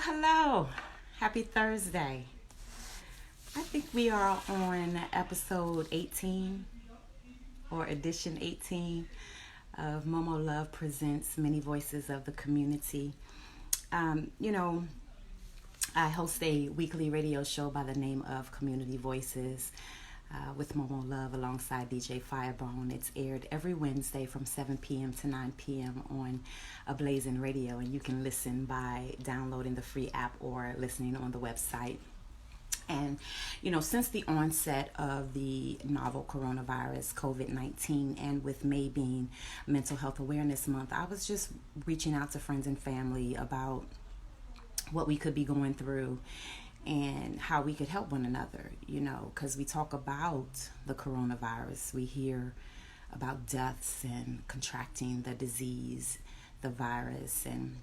Hello. Happy Thursday. I think we are on episode 18 or edition 18 of MoMo Love Presents Many Voices of the Community. I host a weekly radio show by the name of Community Voices with MoMo Love alongside DJ Firebone. It's aired every Wednesday from 7 p.m. to 9 p.m. on Ablazin Radio, and you can listen by downloading the free app or listening on the website. And, since the onset of the novel coronavirus, COVID-19, and with May being Mental Health Awareness Month, I was just reaching out to friends and family about what we could be going through and how we could help one another, because we talk about the coronavirus. We hear about deaths and contracting the disease, the virus, and,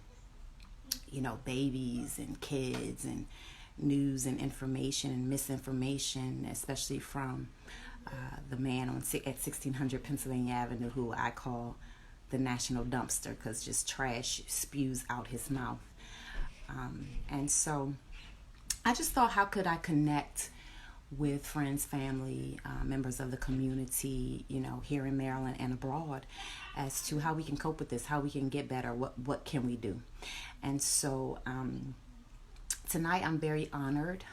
babies and kids and news and information and misinformation, especially from the man at 1600 Pennsylvania Avenue, who I call the national dumpster, because just trash spews out his mouth. And so I just thought, how could I connect with friends, family, members of the community, here in Maryland and abroad, as to how we can cope with this, how we can get better, what can we do? And so tonight I'm very honored,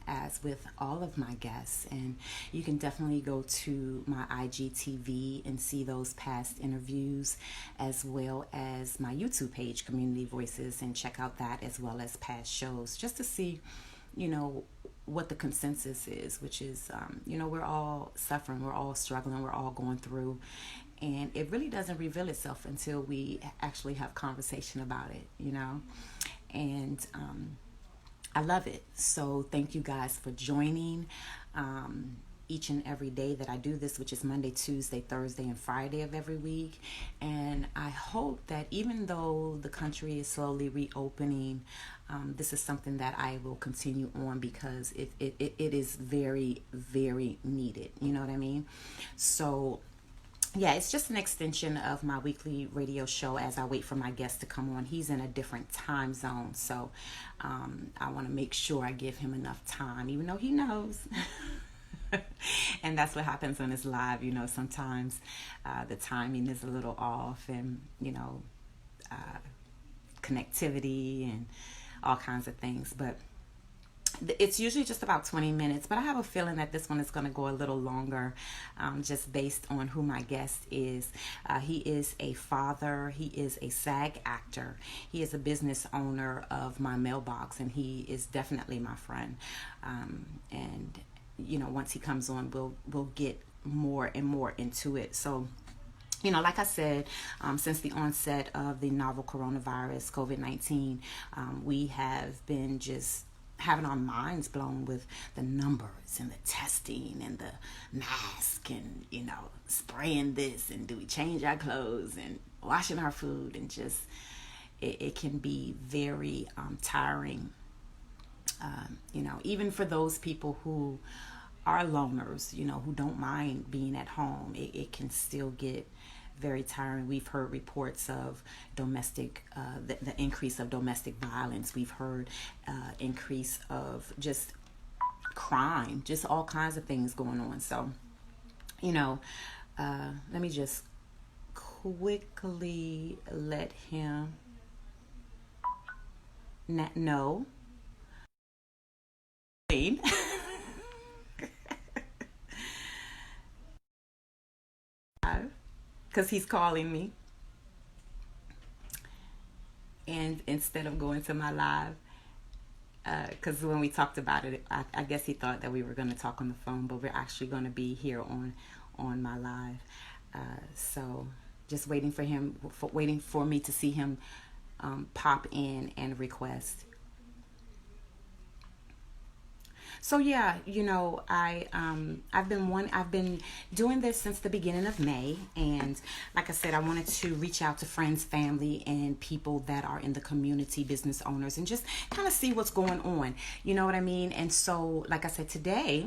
as with all of my guests, and you can definitely go to my IGTV and see those past interviews, as well as my YouTube page, Community Voices, and check out that as well as past shows, just to see, what the consensus is, which is, we're all suffering, we're all struggling, we're all going through, and it really doesn't reveal itself until we actually have conversation about it, and I love it. So thank you guys for joining each and every day that I do this, which is Monday, Tuesday, Thursday, and Friday of every week. And I hope that even though the country is slowly reopening, this is something that I will continue on, because it is very, very needed. You know what I mean? So yeah, it's just an extension of my weekly radio show as I wait for my guest to come on. He's in a different time zone, so I want to make sure I give him enough time, even though he knows. And that's what happens when it's live. Sometimes the timing is a little off, and, connectivity and all kinds of things. But it's usually just about 20 minutes, but I have a feeling that this one is going to go a little longer, just based on who my guest is. He is a father. He is a SAG actor. He is a business owner of my Mailbox, and he is definitely my friend. And once he comes on, we'll get more and more into it. So, like I said, since the onset of the novel coronavirus, COVID-19, we have been just having our minds blown with the numbers and the testing and the mask and, spraying this, and do we change our clothes and washing our food, and just, it can be very tiring, even for those people who are loners, who don't mind being at home. It can still get very tiring. We've heard reports of domestic, the increase of domestic violence. We've heard increase of just crime, just all kinds of things going on. So, let me just quickly let him know. Because he's calling me, and instead of going to my live, because when we talked about it, I guess he thought that we were going to talk on the phone, but we're actually going to be here on my live. So just waiting for me to see him pop in and request. So yeah, I've been doing this since the beginning of May, and like I said, I wanted to reach out to friends, family, and people that are in the community, business owners, and just kind of see what's going on. You know what I mean? And so, like I said, today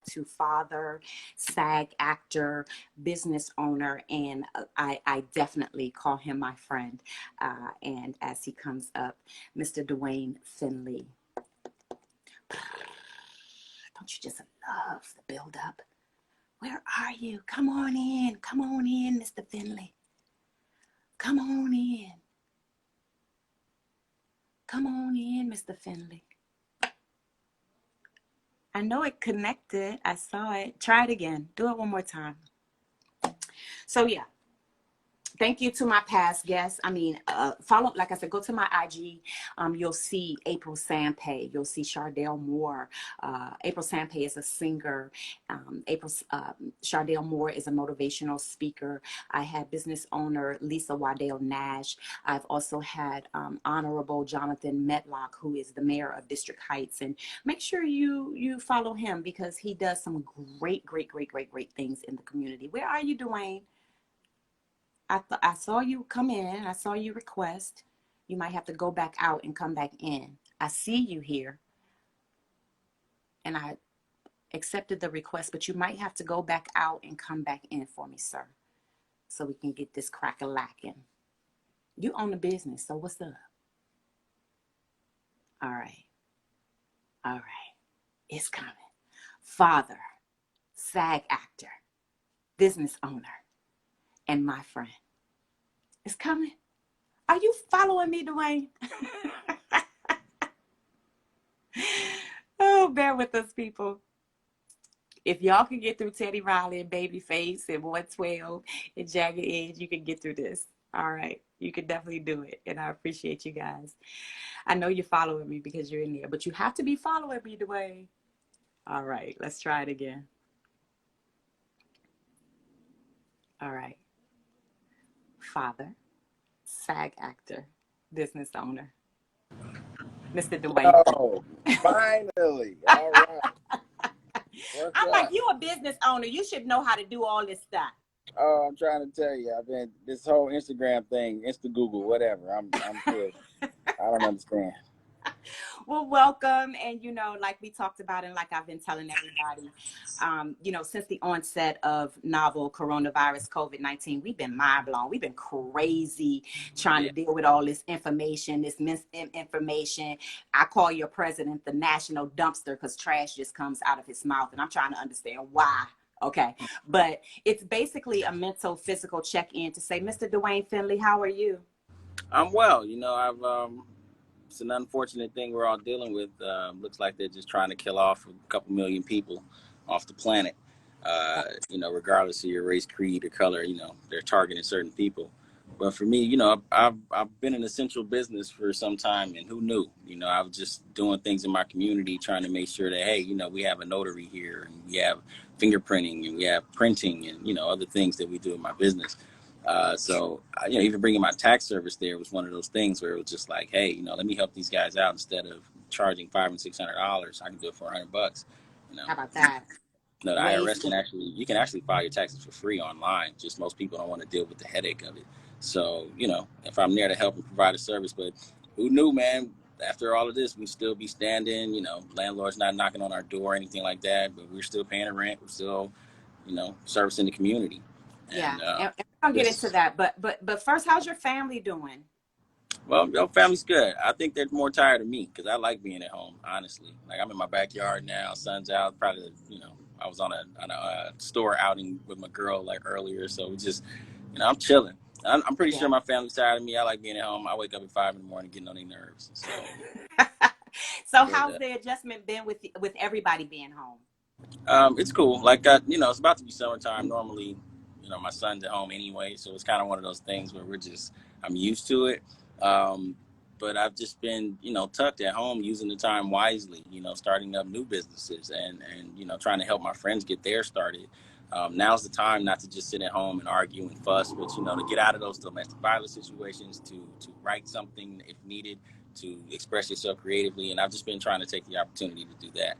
to father, SAG actor, business owner, and I definitely call him my friend. And as he comes up, Mr. Duane Finley. Don't you just love the build up? Where are you? Come on in. Come on in, Mr. Finley. Come on in. Come on in, Mr. Finley. I know it connected. I saw it. Try it again. Do it one more time. So yeah. Thank you to my past guests. I mean, follow, like I said, go to my IG. You'll see April Sampe. You'll see Chardell Moore. April Sampe is a singer. Chardell Moore is a motivational speaker. I had business owner Lisa Waddell Nash. I've also had Honorable Jonathan Medlock, who is the mayor of District Heights. And make sure you follow him because he does some great things in the community. Where are you, Duane? I saw you come in. I saw you request. You might have to go back out and come back in. I see you here. And I accepted the request, but you might have to go back out and come back in for me, sir. So we can get this crack-a-lacking. You own the business, so what's up? All right. All right. It's coming. Father, SAG actor, business owner, and my friend. It's coming. Are you following me, Duane? Oh, bear with us, people. If y'all can get through Teddy Riley and Babyface and 112 and Jagged Edge, you can get through this. All right. You can definitely do it. And I appreciate you guys. I know you're following me because you're in there, but you have to be following me, Duane. All right. Let's try it again. All right. Father, SAG actor, business owner, Mr. Duane. Oh, finally. All right. I'm like, you a business owner. You should know how to do all this stuff. Oh, I'm trying to tell you, I've been this whole Instagram thing, Insta Google, whatever. I'm good. I don't understand. Well, welcome. And, like we talked about and like I've been telling everybody, since the onset of novel coronavirus COVID-19, we've been mind blown. We've been crazy trying to deal with all this information, this misinformation. I call your president the national dumpster because trash just comes out of his mouth. And I'm trying to understand why. Okay. But it's basically a mental, physical check-in to say, Mr. Duane Finley, how are you? I'm well. It's an unfortunate thing we're all dealing with. Looks like they're just trying to kill off a couple million people off the planet. Regardless of your race, creed, or color, they're targeting certain people. But for me, I've been in essential business for some time, and who knew? I was just doing things in my community, trying to make sure that, hey, we have a notary here, and we have fingerprinting, and we have printing, and other things that we do in my business. Even bringing my tax service there was one of those things where it was just like, hey, let me help these guys out instead of charging $500 and $600. I can do it for $100. How about that? No, the IRS you can actually file your taxes for free online. Just most people don't want to deal with the headache of it. So, if I'm there to help and provide a service, but who knew, man, after all of this, we'd still be standing, landlord's not knocking on our door or anything like that, but we're still paying the rent. We're still, servicing the community. Yeah, and we're gonna get into that. But first, how's your family doing? Well, your family's good. I think they're more tired of me because I like being at home, honestly. Like, I'm in my backyard now, sun's out. Probably, I was on a store outing with my girl like earlier, so we just, I'm chilling. I'm pretty sure my family's tired of me. I like being at home. I wake up at 5 in the morning, getting on their nerves. So how's the adjustment been with everybody being home? It's cool. Like, it's about to be summertime. Normally, my son's at home anyway, so it's kind of one of those things where I'm used to it. But I've just been, tucked at home, using the time wisely, starting up new businesses and trying to help my friends get theirs started. Now's the time not to just sit at home and argue and fuss, but, to get out of those domestic violence situations, to write something if needed, to express yourself creatively. And I've just been trying to take the opportunity to do that.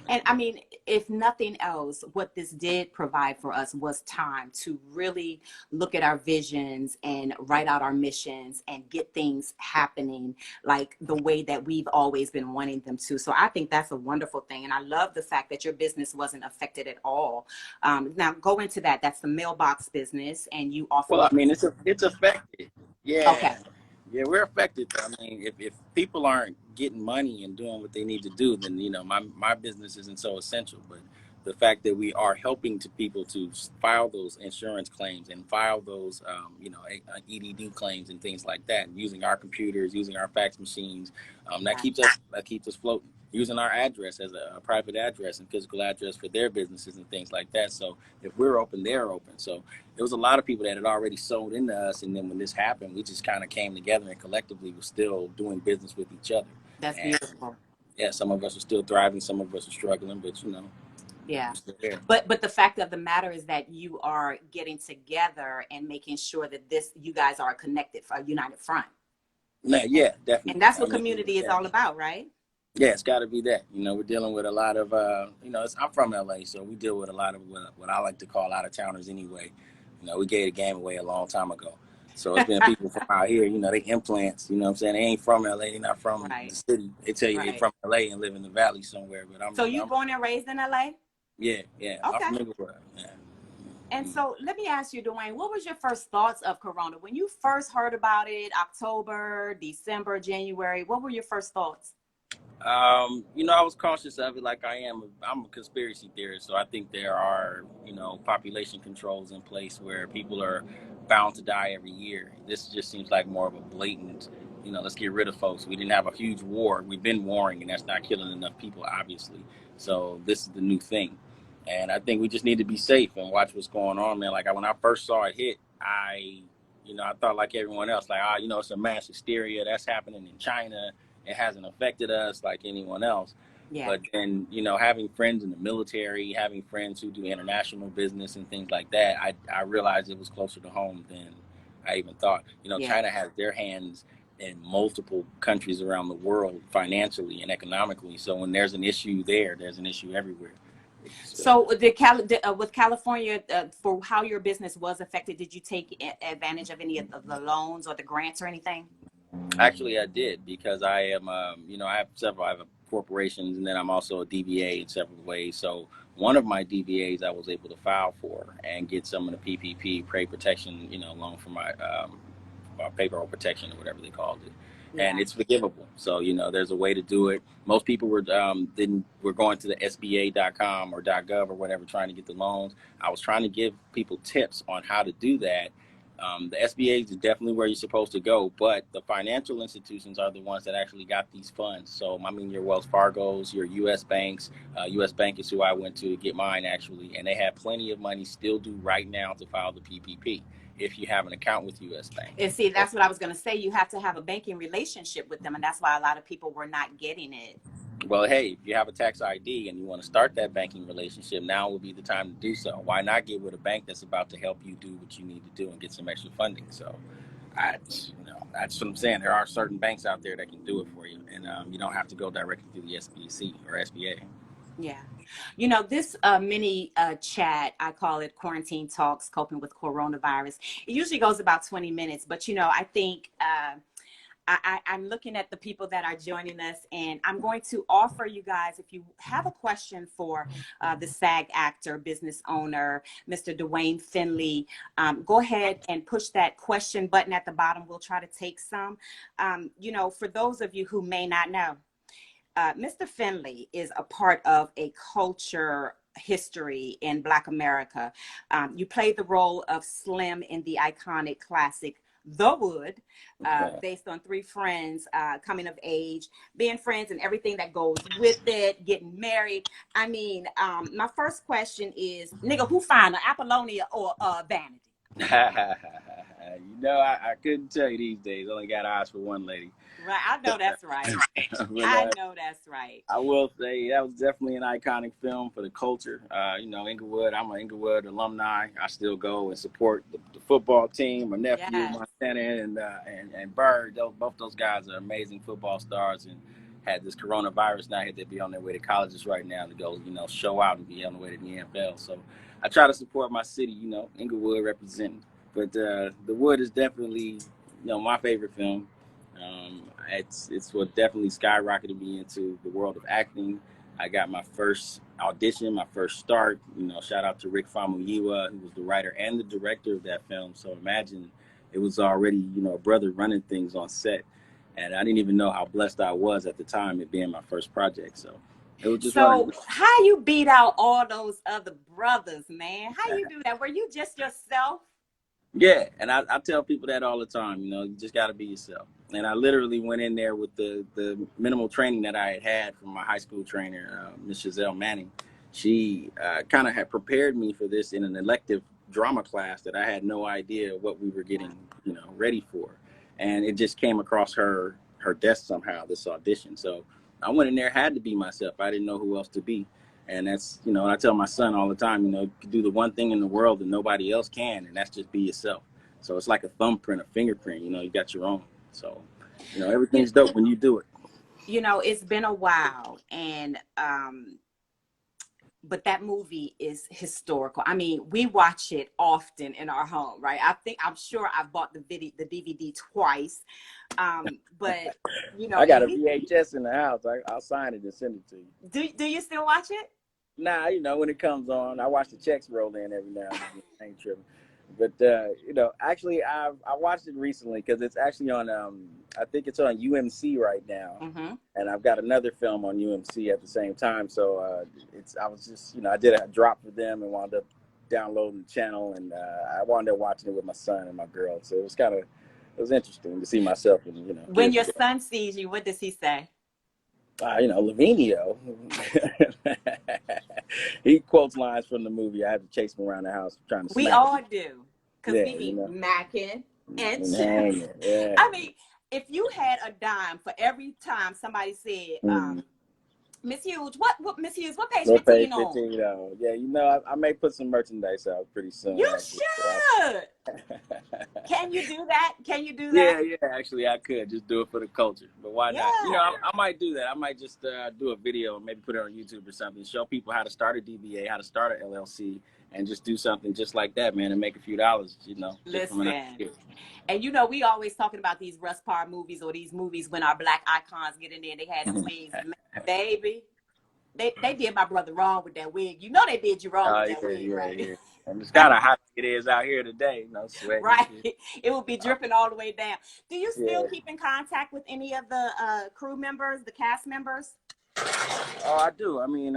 And I mean, if nothing else, what this did provide for us was time to really look at our visions and write out our missions and get things happening like the way that we've always been wanting them to. So I think that's a wonderful thing. And I love the fact that your business wasn't affected at all. Now go into that. That's the mailbox business, and you offer. Well, I mean, it's affected. Okay. Yeah. Yeah, we're affected. I mean, if people aren't getting money and doing what they need to do, then, my business isn't so essential. But the fact that we are helping to people to file those insurance claims and file those, EDD claims and things like that, using our computers, using our fax machines, that keeps us floating. Using our address as a private address and physical address for their businesses and things like that. So if we're open, they're open. So there was a lot of people that had already sold into us, and then when this happened, we just kind of came together and collectively were still doing business with each other. That's beautiful. Yeah, some of us are still thriving, some of us are struggling, but yeah. Yeah. But the fact of the matter is that you are getting together and making sure that you guys are connected for a united front. Yeah, definitely. And that's what community is all about, right? Yeah, it's got to be that. We're dealing with a lot of, I'm from LA, so we deal with a lot of what I like to call out of towners anyway. We gave the game away a long time ago. So it's been people from out here, they implants, you know what I'm saying? They ain't from LA, they're not from the city. They tell you they're from LA and live in the valley somewhere. But So you born and raised in LA? Yeah. Okay. I'm from Inglewood. Yeah. And so let me ask you, Duane, what was your first thoughts of Corona? When you first heard about it, October, December, January, what were your first thoughts? I was cautious of it like I am. I'm a conspiracy theorist, so I think there are, population controls in place where people are bound to die every year. This just seems like more of a blatant, let's get rid of folks. We didn't have a huge war. We've been warring, and that's not killing enough people, obviously. So this is the new thing. And I think we just need to be safe and watch what's going on, man. Like when I first saw it hit, I thought like everyone else, like, it's a mass hysteria that's happening in China. It hasn't affected us like anyone else. Yeah. But then, having friends in the military, having friends who do international business and things like that, I realized it was closer to home than I even thought. China has their hands in multiple countries around the world financially and economically. So when there's an issue there's an issue everywhere. So with California, for how your business was affected, did you take advantage of any of the loans or the grants or anything? Actually, I did, because I am, I have several. I have corporations, and then I'm also a DBA in several ways. So one of my DBAs I was able to file for and get some of the PPP, pay protection, loan for my payroll protection or whatever they called it. Yeah. And it's forgivable. So, there's a way to do it. Most people were going to the SBA.com or .gov or whatever trying to get the loans. I was trying to give people tips on how to do that. The SBA is definitely where you're supposed to go, but the financial institutions are the ones that actually got these funds. So, your Wells Fargo's, your U.S. banks. U.S. Bank is who I went to get mine, actually, and they have plenty of money, still do right now, to file the PPP if you have an account with U.S. Bank. And see, that's what I was going to say. You have to have a banking relationship with them, and that's why a lot of people were not getting it. Well, hey, if you have a tax ID and you want to start that banking relationship, now would be the time to do so. Why not get with a bank that's about to help you do what you need to do and get some extra funding? So, that's what I'm saying. There are certain banks out there that can do it for you, and you don't have to go directly through the SBC or SBA. Yeah. This mini chat, I call it Quarantine Talks, Coping with Coronavirus. It usually goes about 20 minutes, but, I think I'm looking at the people that are joining us, and I'm going to offer you guys, if you have a question for the SAG actor, business owner, Mr. Duane Finley, go ahead and push that question button at the bottom. We'll try to take some. For those of you who may not know, Mr. Finley is a part of a culture history in Black America. You played the role of Slim in the iconic classic The Wood, based on three friends coming of age, being friends and everything that goes with it, getting married. My first question is, nigga, who finer, Apollonia or Vanity? I couldn't tell you these days. Only got eyes for one lady. Right, I know that's right. I know that's right. I will say that was definitely an iconic film for the culture. Inglewood. I'm an Inglewood alumni. I still go and support the football team. My nephew, Montana, and Bird. Both those guys are amazing football stars, and had this coronavirus now, had to be on their way to colleges right now to go, show out and be on the way to the NFL. So I try to support my city, Inglewood representing. But The Wood is definitely, my favorite film. It's what definitely skyrocketed me into the world of acting. I got my first audition, my first start. Shout out to Rick Famuyiwa, who was the writer and the director of that film. So imagine it was already, a brother running things on set. And I didn't even know how blessed I was at the time, it being my first project. So it was just So right. how you beat out all those other brothers, man? How you do that? Were you just yourself? Yeah, and I tell people that all the time. You just got to be yourself. And I literally went in there with the minimal training that I had from my high school trainer, Miss Giselle Manning. She kind of had prepared me for this in an elective drama class that I had no idea what we were getting, ready for. And it just came across her desk somehow, this audition. So I went in there, had to be myself. I didn't know who else to be. And that's, I tell my son all the time, you can do the one thing in the world that nobody else can, and that's just be yourself. So it's like a thumbprint, a fingerprint, you got your own. So, everything's dope when you do it. It's been a while, and but that movie is historical. I mean, we watch it often in our home, right? I'm sure I bought the DVD twice. But I got a VHS in the house. I'll sign it and send it to you. Do you still watch it? Nah, when it comes on, I watch the checks roll in every now and then. I ain't tripping. But actually, I watched it recently because it's actually on. I think it's on UMC right now, and I've got another film on UMC at the same time. So I was just, I did a drop for them and wound up downloading the channel, and I wound up watching it with my son and my girl. So it was interesting to see myself. And when your son sees you, what does he say? Lavinio. He quotes lines from the movie. I have to chase him around the house trying to. We all do, because we be macking and hanging. Yeah. I mean, if you had a dime for every time somebody said, Miss Hughes, what Miss Hughes, what page 15 on? Yeah, I may put some merchandise out pretty soon. You should. Can you do that? Yeah, actually I could just do it for the culture, but why not? I might do that. I might just do a video and maybe put it on YouTube or something, show people how to start a DBA, how to start an LLC, and just do something just like that, man, and make a few dollars, Listen, and we always talking about these Russ Parr movies or these movies when our black icons get in there and they had the wigs. Baby, they did my brother wrong with that wig. They did you wrong with that wig, right? Yeah. And it's kind of hot it is out here today, sweat. Right. It will be dripping all the way down. Do you still keep in contact with any of the crew members, the cast members? Oh, I do. I mean,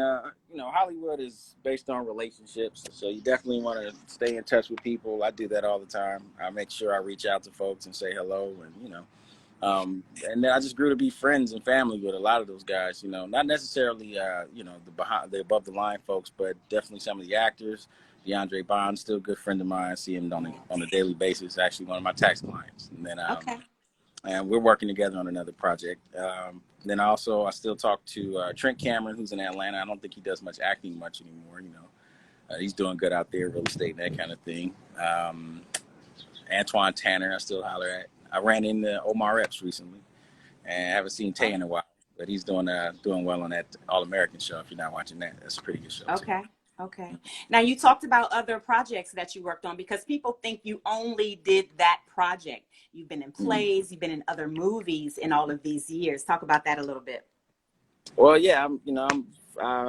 Hollywood is based on relationships, so you definitely want to stay in touch with people. I do that all the time. I make sure I reach out to folks and say hello, and and then I just grew to be friends and family with a lot of those guys. Not necessarily the above the line folks, but definitely some of the actors. DeAndre Bond, still a good friend of mine. I see him on a daily basis. Actually, one of my tax clients, and then and we're working together on another project. Then I still talk to Trent Cameron, who's in Atlanta. I don't think he does much acting anymore. He's doing good out there, real estate and that kind of thing. Antoine Tanner, I still holler at. I ran into Omar Epps recently, and I haven't seen Tay in a while, but he's doing well on that All American show. If you're not watching that, that's a pretty good show. Okay. Now you talked about other projects that you worked on because people think you only did that project. You've been in plays, you've been in other movies in all of these years. Talk about that a little bit. Well, yeah,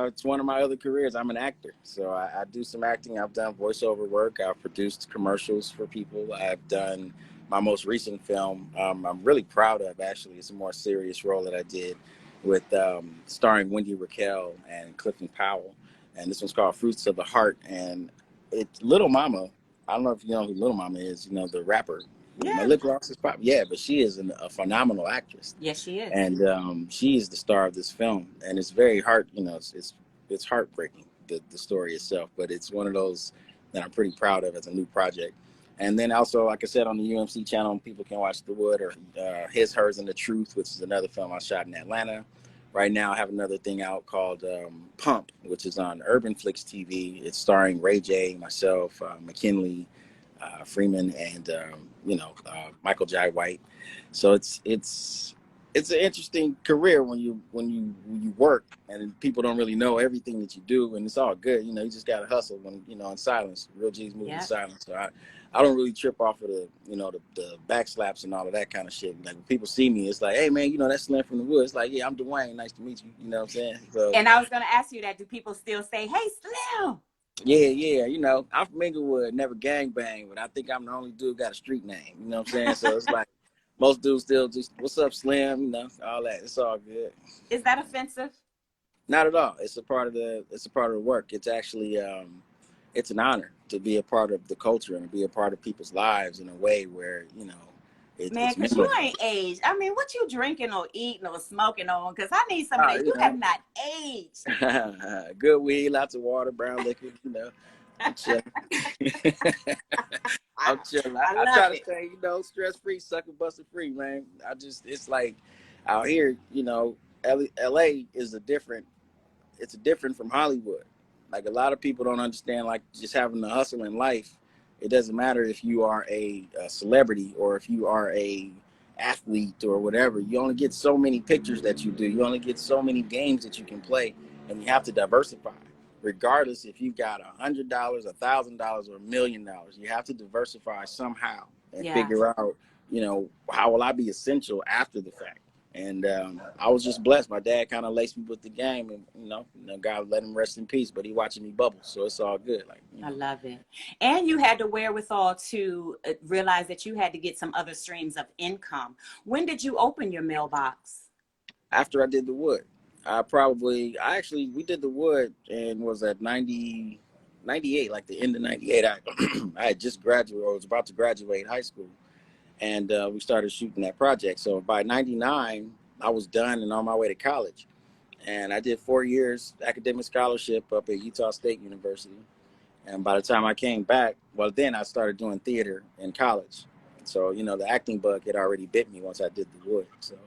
it's one of my other careers. I'm an actor, so I do some acting. I've done voiceover work. I've produced commercials for people. I've done my most recent film. I'm really proud of, actually. It's a more serious role that I did with starring Wendy Raquel and Clifton Powell. And this one's called Fruits of the Heart. And it's Little Mama. I don't know if you know who Little Mama is, the rapper. Yeah. My lip gloss is pop. Yeah, but she is a phenomenal actress. Yes, she is. And she is the star of this film. And it's very it's heartbreaking, the story itself. But it's one of those that I'm pretty proud of as a new project. And then also, like I said, on the UMC channel, people can watch The Wood or His, Hers, and the Truth, which is another film I shot in Atlanta. Right now, I have another thing out called Pump, which is on Urban Flix TV. It's starring Ray J, myself, McKinley, Freeman, and Michael Jai White. So it's it's an interesting career when you work and people don't really know everything that you do, and it's all good. You know, you just gotta hustle when in silence. Real G's move in silence. So I don't really trip off of the backslaps and all of that kind of shit. Like when people see me, it's like, hey man, that's Slim from the Wood. It's like, yeah, I'm Duane. Nice to meet you. You know what I'm saying? So, and I was gonna ask you that. Do people still say, "Hey, Slim"? Yeah. I'm from Inglewood, never gangbang, but I think I'm the only dude got a street name. You know what I'm saying? So it's like most dudes still just, what's up, Slim? All that. It's all good. Is that offensive? Not at all. It's a part of the work. It's actually it's an honor to be a part of the culture and to be a part of people's lives in a way where Man, it's because you memorable. ain't aged. I mean, what you drinking or eating or smoking on? Because I need some of that. You have not aged. Good weed, lots of water, brown liquor. I'm chilling. I'm chilling. I I love try to it. stay, stress free, sucker buster free, man. It's like out here, LA is it's different from Hollywood. Like a lot of people don't understand, like just having the hustle in life. It doesn't matter if you are a celebrity or if you are a athlete or whatever. You only get so many pictures that you do. You only get so many games that you can play, and you have to diversify. Regardless if you've got $100, $1,000, or $1,000,000, you have to diversify somehow and Yeah. figure out, how will I be essential after the fact. And I was just blessed. My dad kind of laced me with the game, and God let him rest in peace. But he watching me bubble, so it's all good. Like I love it. And you had the wherewithal to realize that you had to get some other streams of income. When did you open your mailbox? after I did the wood, we did the wood and was at 98, like the end of 98. I had just graduated, or was about to graduate high school, and we started shooting that project. So by 99, I was done and on my way to college. And I did 4 years academic scholarship up at Utah State University. And by the time I came back, well, then I started doing theater in college. So, the acting bug had already bit me once I did the wood. So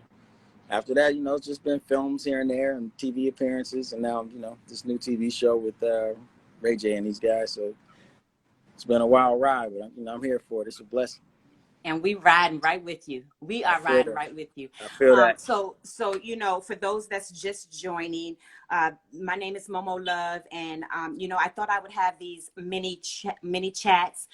after that, it's just been films here and there and TV appearances. And now, this new TV show with Ray J and these guys. So it's been a wild ride, but I'm here for it. It's a blessing. And we riding right with you. We I are feel riding that. right with you. I feel that. So for those that's just joining, my name is Momo Love, and I thought I would have these mini chats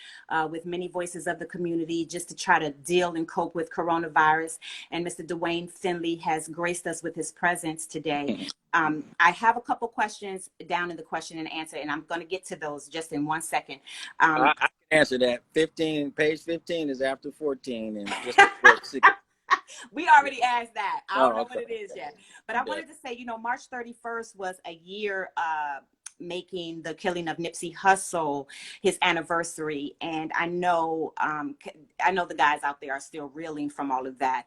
with many voices of the community just to try to deal and cope with coronavirus. And Mr. Duane Finley has graced us with his presence today. I have a couple questions down in the question and answer, and I'm going to get to those just in 1 second. I can answer that. Page 15 is after 14 and just before 6. We already asked that. I don't know Okay. what it is yet. But I wanted to say, March 31st was a year making the killing of Nipsey Hussle his anniversary. And I know the guys out there are still reeling from all of that.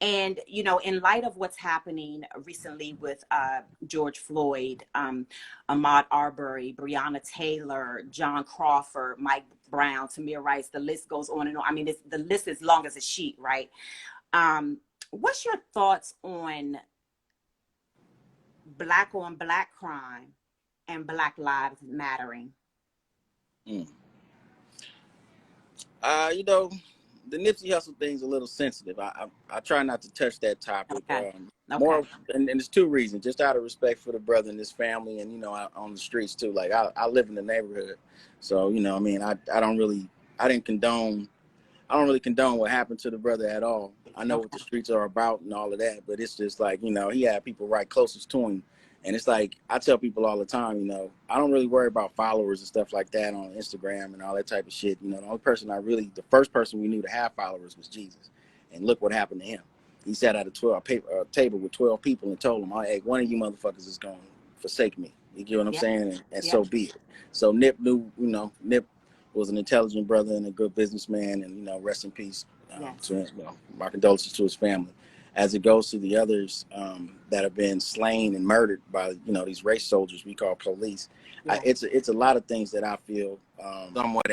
And, in light of what's happening recently with George Floyd, Ahmaud Arbery, Breonna Taylor, John Crawford, Mike Brown, Tamir Rice, the list goes on and on. I mean, the list is long as a sheet, right? What's your thoughts on black on black crime and Black Lives Mattering? The Nipsey Hussle thing's a little sensitive. I try not to touch that topic. Okay. More, and there's two reasons. Just out of respect for the brother and his family, and out on the streets too. Like I live in the neighborhood, so I didn't condone. I don't really condone what happened to the brother at all. I know what the streets are about and all of that, but it's just like, he had people right closest to him. And it's like, I tell people all the time, I don't really worry about followers and stuff like that on Instagram and all that type of shit. The first person we knew to have followers was Jesus. And look what happened to him. He sat at a table with 12 people and told them, hey, one of you motherfuckers is going to forsake me. You get what I'm saying? And so be it. So Nip knew, Nip was an intelligent brother and a good businessman, and rest in peace to him. My condolences to his family. As it goes to the others that have been slain and murdered by these race soldiers we call police, it's a lot of things that I feel somewhat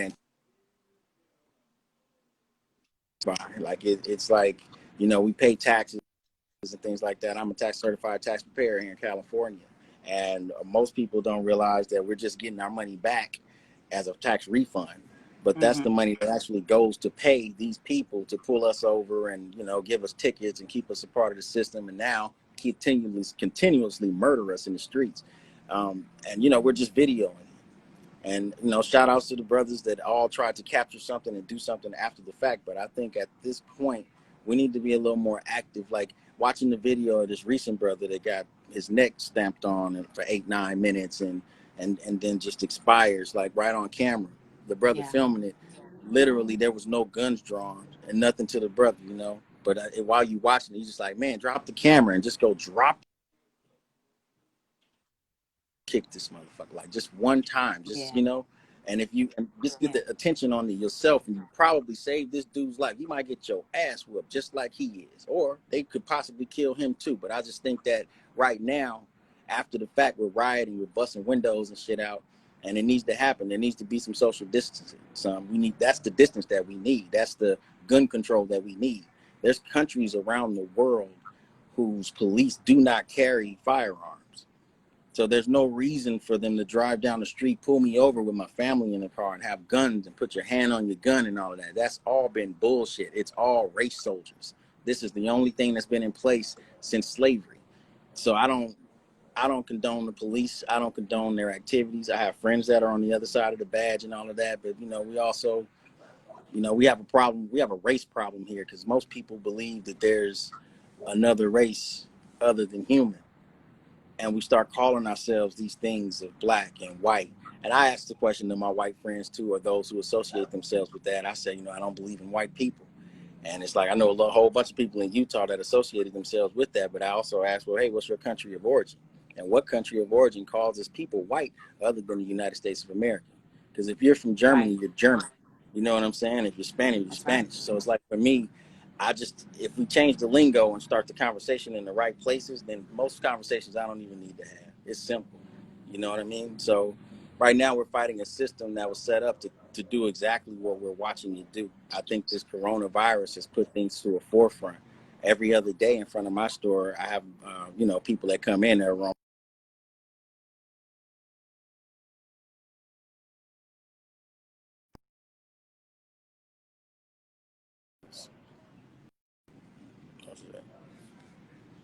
like it's like we pay taxes and things like that. I'm a certified tax preparer here in California, and most people don't realize that we're just getting our money back as a tax refund. but that's Mm-hmm. the money that actually goes to pay these people to pull us over and, you know, give us tickets and keep us a part of the system, and now continuously murder us in the streets. And, you know, we're just videoing. And, you know, shout outs to the brothers that all tried to capture something and do something after the fact. But I think at this point, we need to be a little more active. Like watching the video of this recent brother that got his neck stamped on for 8-9 minutes and then just expires, like right on camera. The brother Yeah. filming it, literally, there was no guns drawn and nothing to the brother, you know. But while you watching it, you just like, man, drop the camera and just go drop, kick this motherfucker, like just one time, just, Yeah. you know. And if you just get the attention on it yourself, and you probably save this dude's life, you might get your ass whooped just like he is, or they could possibly kill him too. But I just think that right now, after the fact, we're rioting, we're busting windows and shit out, and it needs to happen. There needs to be some social distancing. That's the distance that we need. That's the gun control that we need. There's countries around the world whose police do not carry firearms. So there's no reason for them to drive down the street, pull me over with my family in the car, and have guns and put your hand on your gun and all of that. That's all been bullshit. It's all race soldiers. This is the only thing that's been in place since slavery. So I don't condone the police. I don't condone their activities. I have friends that are on the other side of the badge and all of that. But, you know, we also, you know, we have a problem. We have a race problem here because most people believe that there's another race other than human. And we start calling ourselves these things of black and white. And I asked the question to my white friends too, or those who associate themselves with that. I say, you know, I don't believe in white people. And it's like, I know a whole bunch of people in Utah that associated themselves with that. But I also asked, well, hey, what's your country of origin? And what country of origin calls its people white other than the United States of America? Because if you're from Germany, Right. you're German. You know what I'm saying? If you're Spanish, you're That's Spanish. right. So it's like, for me, if we change the lingo and start the conversation in the right places, then most conversations I don't even need to have. It's simple. You know what I mean? So right now we're fighting a system that was set up to do exactly what we're watching you do. I think this coronavirus has put things to a forefront. Every other day in front of my store, I have, you know, people that come in that are wrong.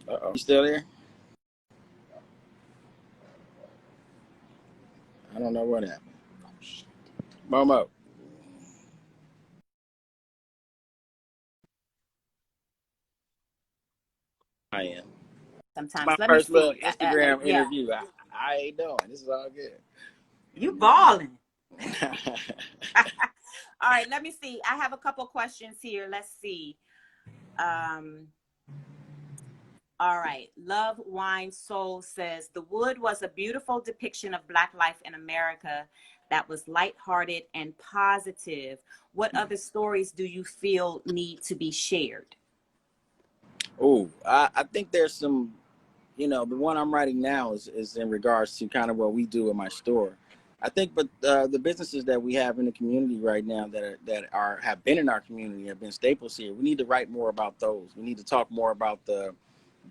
Uh-oh. You still there? I don't know what happened. MoMo. I am. It's Sometimes. my Let me first little see. Instagram Yeah. interview. I ain't doing. This is all good. You balling. All right. Let me see. I have a couple questions here. Let's see. Um, all right. Love Wine Soul says The Wood was a beautiful depiction of Black life in America that was lighthearted and positive. What other stories do you feel need to be shared? Oh, I think there's some, you know, the one I'm writing now is in regards to kind of what we do in my store. I think, but the businesses that we have in the community right now that have been in our community, have been staples here. We need to write more about those. We need to talk more about the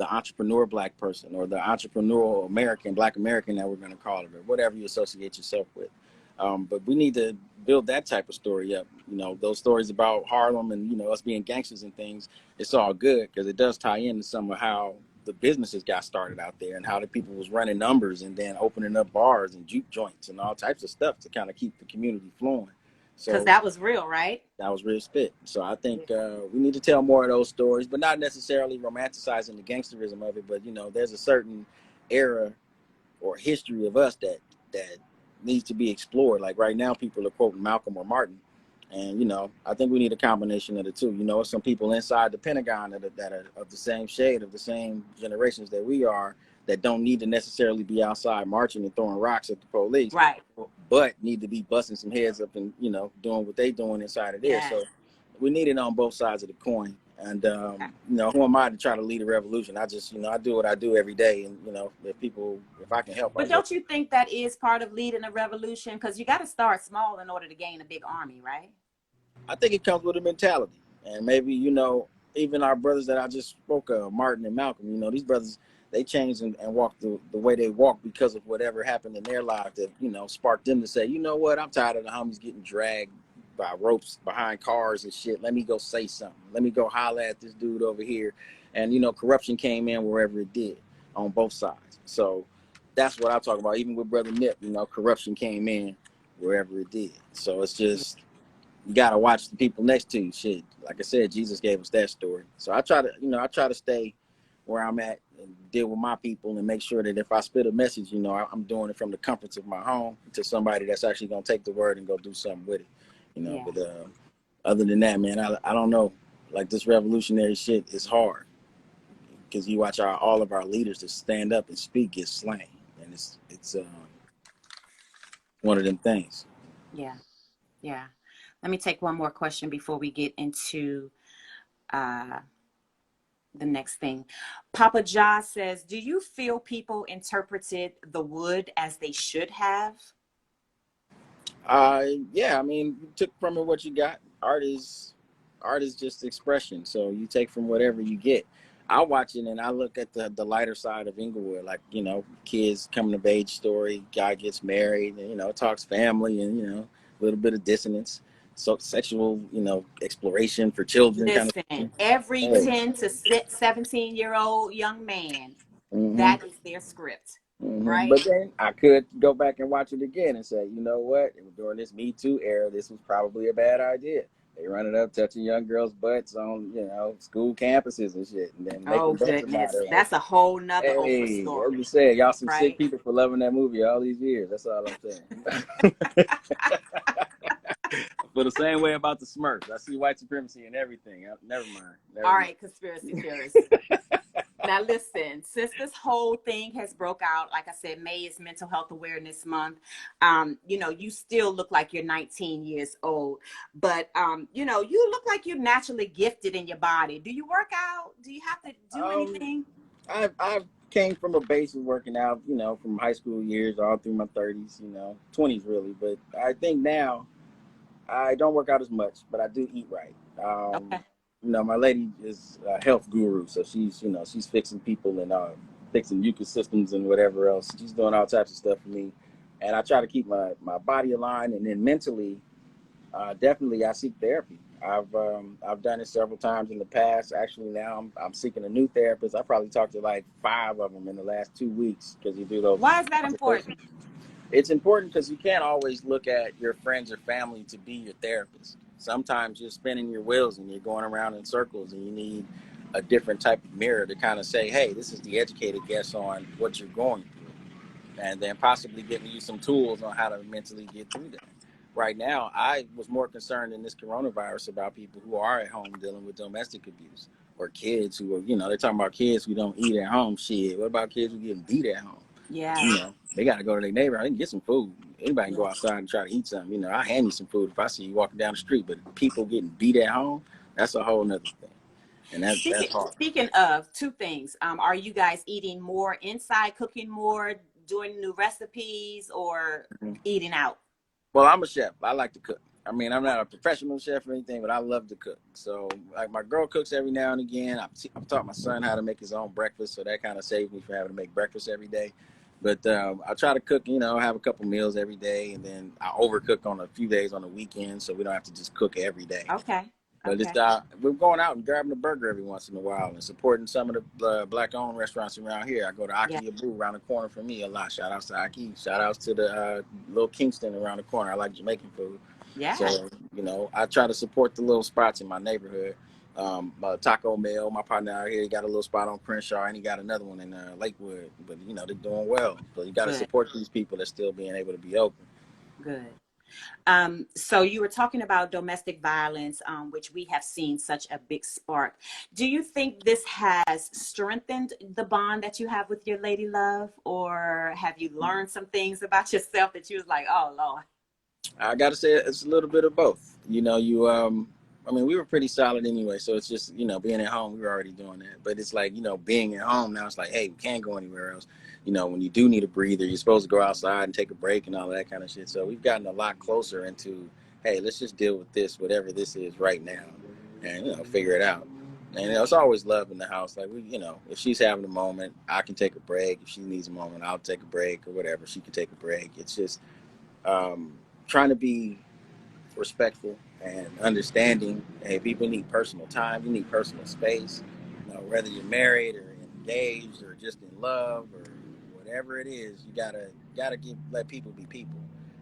entrepreneur Black person, or the entrepreneurial American, Black American, that we're going to call it, or whatever you associate yourself with. But we need to build that type of story up. You know, those stories about Harlem and, you know, us being gangsters and things. It's all good because it does tie into some of how the businesses got started out there, and how the people was running numbers and then opening up bars and juke joints and all types of stuff to kind of keep the community flowing. Because So that was real, right? that was real spit. So I think we need to tell more of those stories, but not necessarily romanticizing the gangsterism of it. But, you know, there's a certain era or history of us that needs to be explored. Like right now, people are quoting Malcolm or Martin, and, you know, I think we need a combination of the two. You know, some people inside the Pentagon that are of the same shade, of the same generations that we are, that don't need to necessarily be outside marching and throwing rocks at the police, Right. but need to be busting some heads up and, you know, doing what they doing inside of there. Yeah. So we need it on both sides of the coin. And, you know, who am I to try to lead a revolution? I just, you know, I do what I do every day. And, you know, if I can help, I But will. don't you think that is part of leading a revolution? Because you got to start small in order to gain a big army, right? I think it comes with a mentality. And maybe, you know, even our brothers that I just spoke of, Martin and Malcolm, you know, these brothers, they changed and walked the way they walk because of whatever happened in their lives that, you know, sparked them to say, you know what, I'm tired of the homies getting dragged by ropes behind cars and shit. Let me go say something. Let me go holler at this dude over here. And, you know, corruption came in wherever it did on both sides. So that's what I talk about. Even with Brother Nip, you know, corruption came in wherever it did. So it's just, you got to watch the people next to you. Shit. Like I said, Jesus gave us that story. So I try to stay where I'm at and deal with my people and make sure that if I spit a message, you know, I'm doing it from the comforts of my home to somebody that's actually going to take the word and go do something with it, you know. Yeah. But other than that, man, I don't know. Like, this revolutionary shit is hard because you watch all of our leaders that stand up and speak get slain. And it's one of them things. Yeah. Yeah. Let me take one more question before we get into the next thing. Papa Ja says, do you feel people interpreted the wood as they should have? Yeah, I mean, you took from it what you got. Art is just expression. So you take from whatever you get. I watch it and I look at the lighter side of Inglewood, like, you know, kids coming of age story, guy gets married, and, you know, talks family and, you know, a little bit of dissonance, so sexual, you know, exploration for children kind of Listen, thing. every Hey. 10 to 17-year-old young man, Mm-hmm. that is their script, Mm-hmm. right? But then I could go back and watch it again and say, you know what? During this Me Too era, this was probably a bad idea. They running up, touching young girls' butts on, you know, school campuses and shit, and then Oh, making bets goodness. about it. Like, That's a whole nother Oprah hey, what you story, said? Y'all some sick right? people for loving that movie all these years. That's all I'm saying. But the same way about the Smurfs. I see white supremacy in everything. Never mind. All Never mind. right, conspiracy theorists. Now, listen, since this whole thing has broke out, like I said, May is Mental Health Awareness Month. You know, you still look like you're 19 years old, but, you know, you look like you're naturally gifted in your body. Do you work out? Do you have to do Um, anything? I've came from a base of working out, you know, from high school years all through my 30s, you know, 20s really. But I think now I don't work out as much, but I do eat right. Okay. You know, my lady is a health guru, so she's, you know, she's fixing people and fixing mucus systems and whatever else. She's doing all types of stuff for me, and I try to keep my body aligned, and then mentally, definitely I seek therapy. I've done it several times in the past. Actually, now I'm seeking a new therapist. I probably talked to like 5 of them in the last 2 weeks because you do those Why is that consultations. important? It's important because you can't always look at your friends or family to be your therapist. Sometimes you're spinning your wheels and you're going around in circles, and you need a different type of mirror to kind of say, hey, this is the educated guess on what you're going through, and then possibly giving you some tools on how to mentally get through that. Right now, I was more concerned in this coronavirus about people who are at home dealing with domestic abuse, or kids who are, you know, they're talking about kids who don't eat at home. Shit, what about kids who get beat at home? Yeah. You know, they got to go to their neighborhood and get some food. Anybody can Yeah. go outside and try to eat something. You know, I hand you some food if I see you walking down the street. But people getting beat at home, that's a whole nother thing, and that's hard. Speaking of two things, are you guys eating more inside, cooking more, doing new recipes, or Mhm. eating out? Well, I'm a chef. I like to cook. I mean, I'm not a professional chef or anything, but I love to cook. So, like, my girl cooks every now and again. I've taught my son how to make his own breakfast, so that kind of saves me from having to make breakfast every day. But I try to cook, you know, have a couple meals every day, and then I overcook on a few days on the weekend, so we don't have to just cook every day. Okay. But it's Okay. we're going out and grabbing a burger every once in a while and supporting some of the black-owned restaurants around here. I go to Yeah. Aki Abu around the corner from me a lot. Shout outs to Aki. Shout outs to the little Kingston around the corner. I like Jamaican food. Yeah. So, you know, I try to support the little spots in my neighborhood. Taco Mail, my partner out here, he got a little spot on Crenshaw, and he got another one in Lakewood. But, you know, they're doing well. So you got to Good. support these people that's still being able to be open. Good. So you were talking about domestic violence, which we have seen such a big spark. Do you think this has strengthened the bond that you have with your lady love, or have you learned some things about yourself that you was like, oh Lord? I got to say it's a little bit of both. You know, I mean, we were pretty solid anyway, so it's just, you know, being at home, we were already doing that. But it's like, you know, being at home now, it's like, hey, we can't go anywhere else. You know, when you do need a breather, you're supposed to go outside and take a break and all that kind of shit. So we've gotten a lot closer into, hey, let's just deal with this, whatever this is right now, and, you know, figure it out. And, you know, it's always love in the house. Like, we, you know, if she's having a moment, I can take a break. If she needs a moment, I'll take a break or whatever. She can take a break. It's just trying to be respectful and understanding. Hey, people need personal time. You need personal space. You know, whether you're married or engaged or just in love or whatever it is, you gotta let people be people.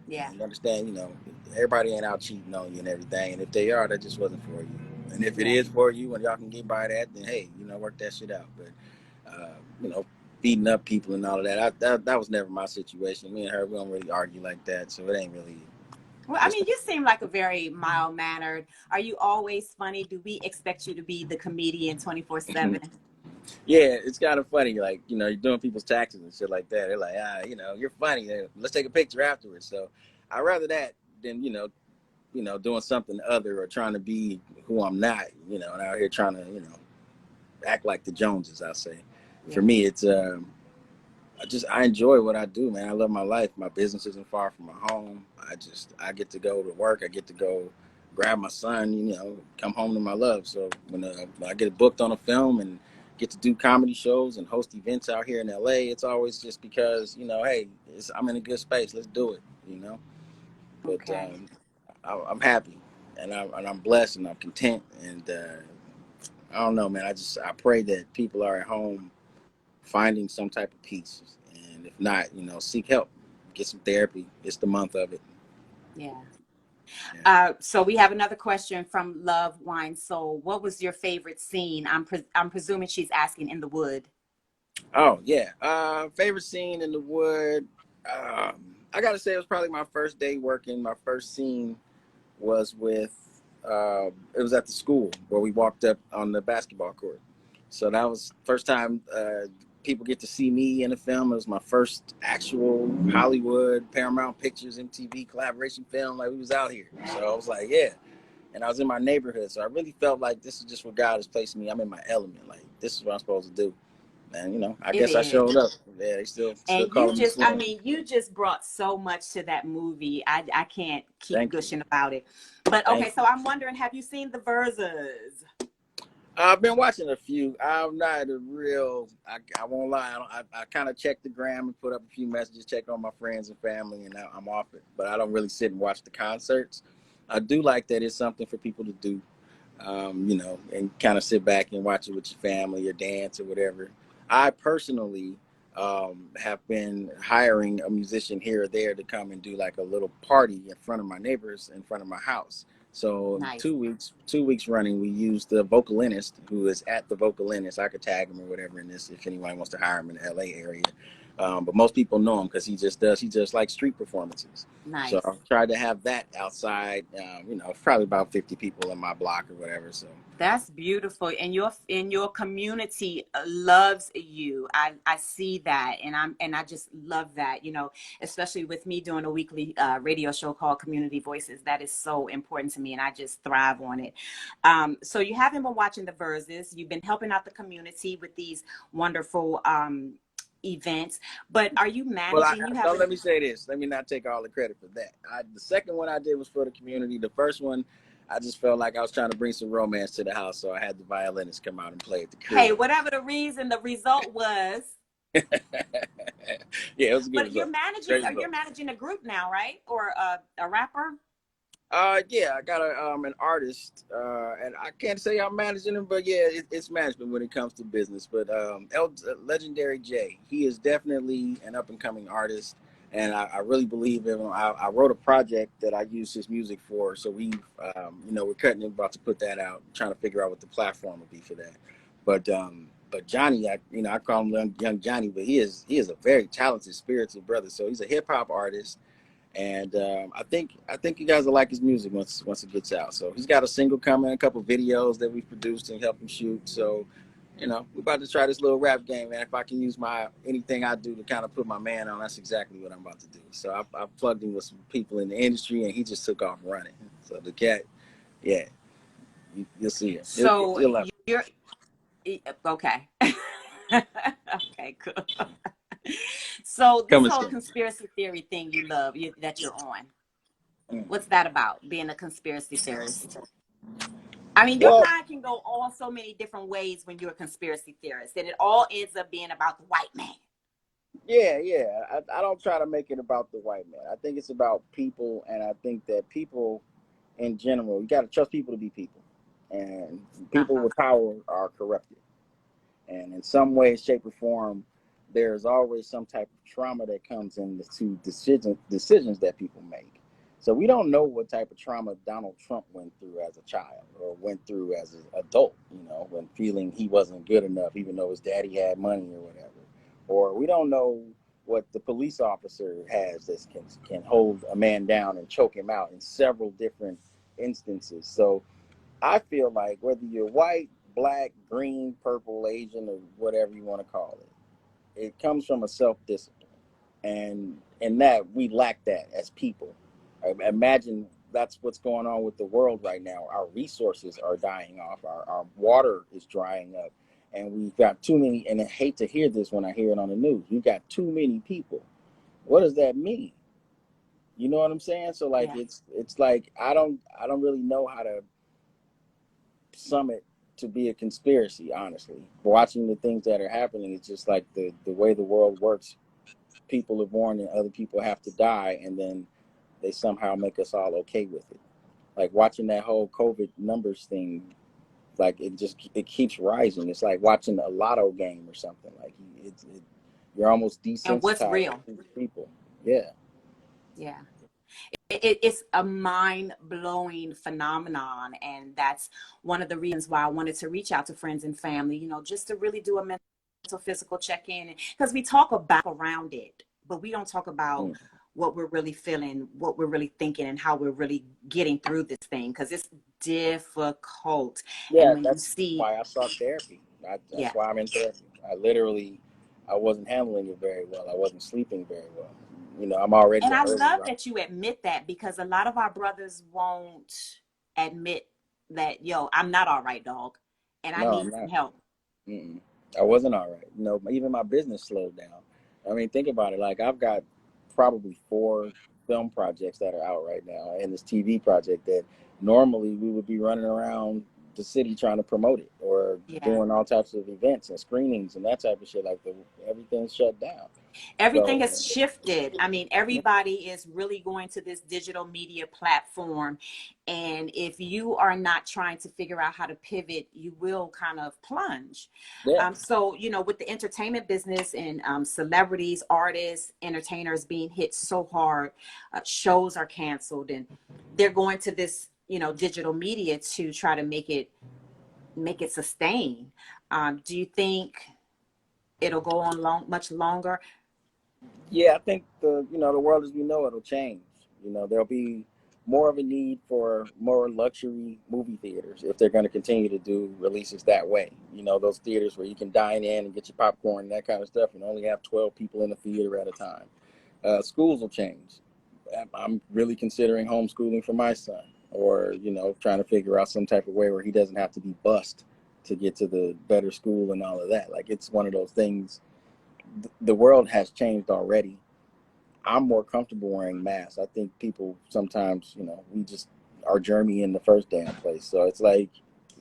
Yeah. And understand, you know, everybody ain't out cheating on you and everything. And if they are, that just wasn't for you. And if it Yeah. is for you and y'all can get by that, then hey, you know, work that shit out. But you know, beating up people and all of that, that was never my situation. Me and her, we don't really argue like that, so it ain't really. Well, I mean, you seem like a very mild mannered. Are you always funny? Do we expect you to be the comedian 24/7? Yeah, it's kind of funny. Like, you know, you're doing people's taxes and shit like that. They're like, you know, you're funny. Let's take a picture afterwards. So I'd rather that than, doing something other or trying to be who I'm not, you know, and out here trying to, act like the Joneses, I say. Yeah. For me, it's, I enjoy what I do, man. I love my life. My business isn't far from my home. I get to go to work. I get to go grab my son, come home to my love. So when I get booked on a film and get to do comedy shows and host events out here in LA, it's always just because, hey, I'm in a good space. Let's do it. But Okay. I'm happy and I'm blessed and I'm content. And I don't know, man. I pray that people are at home finding some type of peace. And if not, seek help, get some therapy. It's the month of it. Yeah. Yeah. So we have another question from Love Wine Soul. What was your favorite scene? I'm presuming she's asking in the wood. Oh yeah. Favorite scene in the wood. I gotta say it was probably my first day working. My first scene was with it was at the school where we walked up on the basketball court. So that was first time people get to see me in a film. It was my first actual Hollywood, Paramount Pictures, MTV collaboration film. Like we was out here. So I was like, yeah. And I was in my neighborhood. So I really felt like this is just where God has placed me. I'm in my element. Like this is what I'm supposed to do. And I It guess I is. showed up. Yeah, they still And calling me Slim. you just brought so much to that movie. I can't keep Thank you. gushing about it. But Thank okay, you. so I'm wondering, have you seen the Verzuz? I've been watching a few. I'm not a real. I won't lie. I kind of check the gram and put up a few messages, check on my friends and family, and I'm off it. But I don't really sit and watch the concerts. I do like that it's something for people to do, and kind of sit back and watch it with your family or dance or whatever. I personally have been hiring a musician here or there to come and do like a little party in front of my neighbors, in front of my house. So Nice. 2 weeks running, we used the vocalist who is at the vocalist. I could tag him or whatever in this if anyone wants to hire him in the LA area. But most people know him because he just like street performances. So Nice. I tried to have that outside. Probably about 50 people in my block or whatever. So That's beautiful. And your community loves you. I see that, and I just love that. Especially with me doing a weekly radio show called Community Voices. That is so important to me, and I just thrive on it. So you haven't been watching the Verzuz. You've been helping out the community with these wonderful events. But are you well, managing? You have don't a let me say this. Let me not take all the credit for that. The second one I did was for the community. The first one, I just felt like I was trying to bring some romance to the house, so I had the violinist come out and play at the hey, crib. whatever the reason, the result was. Yeah, it was a good But result. Great you're result. managing a group now, right? Or a rapper? Yeah, I got an artist, and I can't say I'm managing him, but yeah, it's management when it comes to business. But Legendary J, he is definitely an up and coming artist, and I really believe in him. I wrote a project that I use his music for, so we're cutting and about to put that out, trying to figure out what the platform would be for that. But Johnny, I call him young Johnny, but he is a very talented, spirited brother. So he's a hip hop artist. And I think you guys will like his music once it gets out. So he's got a single coming, a couple videos that we produced and helped him shoot. So, we're about to try this little rap game, man. If I can use anything I do to kind of put my man on, that's exactly what I'm about to do. So I plugged in with some people in the industry, and he just took off running. So the cat, yeah, you'll see it. So He'll love it. you're okay. Okay, cool. So this Coming whole soon. conspiracy theory thing you love that you're on, Mm. what's that about? Being a conspiracy theorist? I mean, your Well, mind can go all so many different ways when you're a conspiracy theorist, and it all ends up being about the white man. yeah. I don't try to make it about the white man. I think it's about people, and I think that people in general, you got to trust people to be people, and people Uh-huh. with power are corrupted. And in some way, shape, or form, there's always some type of trauma that comes into decisions that people make. So we don't know what type of trauma Donald Trump went through as a child or went through as an adult, when feeling he wasn't good enough, even though his daddy had money or whatever. Or we don't know what the police officer has that can hold a man down and choke him out in several different instances. So I feel like whether you're white, black, green, purple, Asian, or whatever you want to call it, it comes from a self-discipline, and in that we lack that as people. I imagine that's what's going on with the world right now. Our resources are dying off. Our water is drying up, and we've got too many. And I hate to hear this when I hear it on the news. We've got too many people. What does that mean? You know what I'm saying? So like Yeah. it's like I don't really know how to summit to be a conspiracy, honestly. Watching the things that are happening, it's just like the way the world works. People are born and other people have to die, and then they somehow make us all okay with it. Like watching that whole COVID numbers thing, like it keeps rising. It's like watching a lotto game or something. Like you're almost And what's desensitized real? to people. Yeah. Yeah. It's a mind-blowing phenomenon, and that's one of the reasons why I wanted to reach out to friends and family, just to really do a mental physical check-in, because we talk about around it, but we don't talk about Mm. what we're really feeling, what we're really thinking, and how we're really getting through this thing, because it's difficult. And Yeah, when you that's see, why I sought therapy. yeah. That's why I'm in therapy. I wasn't handling it very well. I wasn't sleeping very well. I'm already And an I early love riser. that you admit that, because a lot of our brothers won't admit that, yo, I'm not all right, dog, and I No, I'm need some not. help. Mm-mm. I wasn't all right. Even my business slowed down. I mean, think about it. Like I've got probably 4 film projects that are out right now, and this TV project that normally we would be running around the city trying to promote it or Yeah. doing all types of events and screenings and that type of shit. Like everything's shut down. Everything So has shifted. I mean, everybody is really going to this digital media platform. And if you are not trying to figure out how to pivot, you will kind of plunge. yeah, So, with the entertainment business and celebrities, artists, entertainers being hit so hard, shows are canceled, and they're going to this, digital media to try to make it sustain. Do you think it'll go on much longer? yeah, I think the world as we know it'll change. There'll be more of a need for more luxury movie theaters if they're going to continue to do releases that way. Those theaters where you can dine in and get your popcorn and that kind of stuff, and only have 12 people in the theater at a time. Schools will change. I'm really considering homeschooling for my son, or trying to figure out some type of way where he doesn't have to be bused to get to the better school and all of that. Like it's one of those things. The world has changed already. I'm more comfortable wearing masks. I think people sometimes, we just our journey in the first damn place. So it's like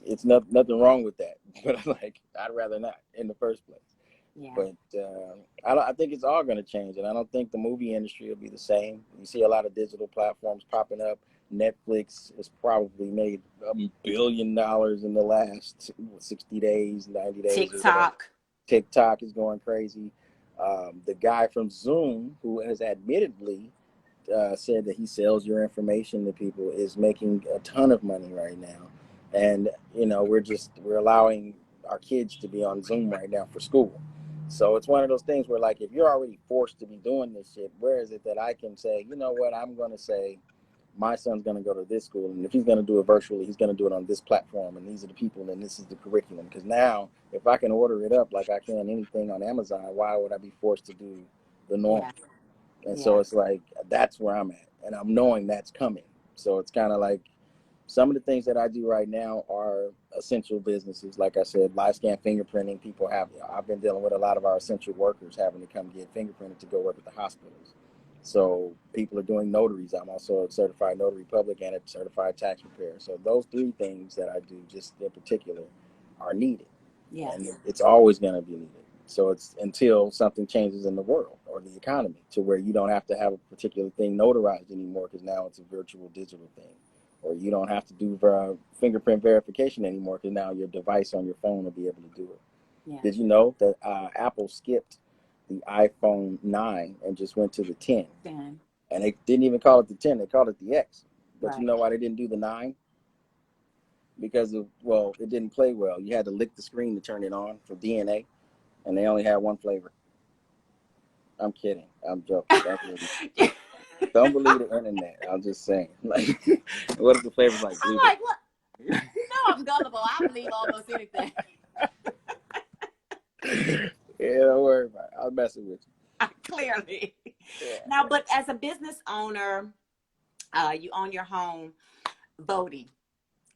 it's nothing wrong with that. But I'd rather not in the first place. Yeah. But I think it's all going to change, and I don't think the movie industry will be the same. You see a lot of digital platforms popping up. Netflix has probably made $1 billion in the last 60 days, 90 days, or whatever. TikTok. TikTok is going crazy. The guy from Zoom, who has admittedly said that he sells your information to people, is making a ton of money right now. And we're allowing our kids to be on Zoom right now for school. So it's one of those things where, like, if you're already forced to be doing this shit, where is it that I can say, you know what, I'm going to say my son's going to go to this school, and if he's going to do it virtually, he's going to do it on this platform, and these are the people, and this is the curriculum. Because now, if I can order it up like I can anything on Amazon, why would I be forced to do the normal? Yeah. And so Yeah. it's like that's where I'm at, and I'm knowing that's coming. So it's kind of like some of the things that I do right now are essential businesses. Like I said, live scan fingerprinting. I've been dealing with a lot of our essential workers having to come get fingerprinted to go work at the hospitals. So people are doing notaries. I'm also a certified notary public and a certified tax preparer. So those 3 things that I do just in particular are needed, and Yes. it's always going to be needed. So it's until something changes in the world or the economy to where you don't have to have a particular thing notarized anymore, because now it's a virtual digital thing. or you don't have to do fingerprint verification anymore because now your device on your phone will be able to do it. Yeah. Did you know that Apple skipped the iPhone 9 and just went to the 10? 10. And they didn't even call it the 10, they called it the X. But you know why they didn't do the 9? Because of, well, it didn't play well. You had to lick the screen to turn it on for DNA, and they only had one flavor. I'm kidding. I'm joking. Don't believe the internet. I'm just saying. Like, what if the flavor's like blue? I'm like, what? You know I'm gullible. I believe almost anything. Yeah, don't worry about it. I'm messing with you. Clearly. Yeah. Now, but as a business owner, you own your home, voting.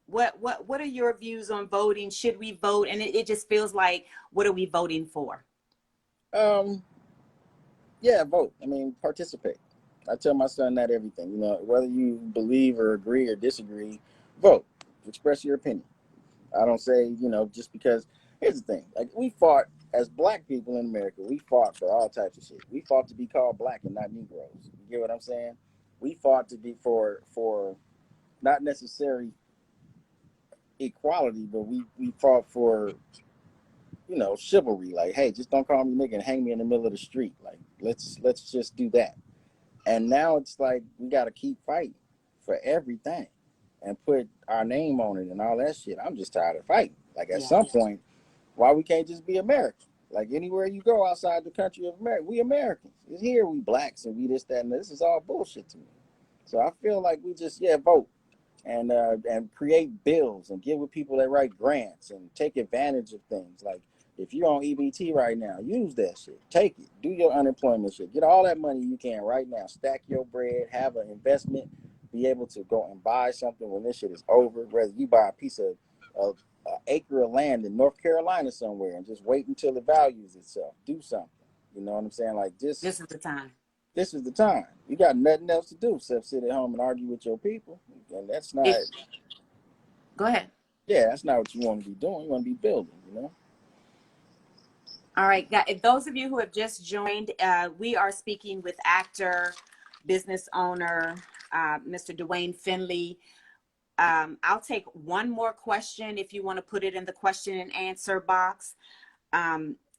What are your views on voting? Should we vote? And it just feels like, what are we voting for? Yeah, vote. I mean, participate. I tell my son that everything, you know, whether you believe or agree or disagree, vote. Express your opinion. I don't say, you know, just because. Here's the thing. Like, we fought, as black people in America, we fought for all types of shit. We fought to be called black and not Negroes. You get what I'm saying? We fought to be for not necessarily equality, but we fought for, you know, chivalry. Like, hey, just don't call me nigga and hang me in the middle of the street. Like, let's just do that. And now it's like we got to keep fighting for everything and put our name on it and all that shit. I'm just tired of fighting. Like, at some point, why we can't just be American? Like, anywhere you go outside the country of America, we Americans. It's here we blacks and we this, that, and this is all bullshit to me. So I feel like we just, vote and create bills and give with people that write grants and take advantage of things. Like, if you're on EBT right now, use that shit. Take it. Do your unemployment shit. Get all that money you can right now. Stack your bread. Have an investment. Be able to go and buy something when this shit is over. Whether you buy a piece of an acre of land in North Carolina somewhere and just wait until it values itself. Do something. You know what I'm saying? Like, this is the time. This is the time. You got nothing else to do except sit at home and argue with your people. And that's not... Go ahead. Yeah, that's not what you want to be doing. You want to be building, you know? All right, guys, those of you who have just joined, we are speaking with actor, business owner, Mr. Duane Finley. I'll take one more question if you want to put it in the question and answer box.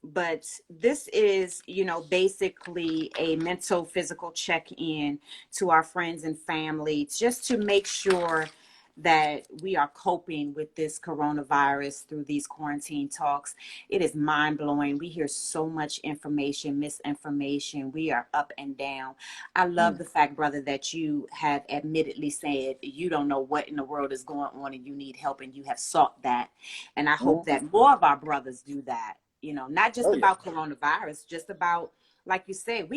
But this is, you know, basically a mental, physical check-in to our friends and family, just to make sure that we are coping with this coronavirus through these quarantine talks. It is mind-blowing. We hear so much information, misinformation. We are up and down. I love the fact, brother, that you have admittedly said you don't know what in the world is going on and you need help, and you have sought that. And I hope that more of our brothers do that. You know, not just about coronavirus, just about, like you said,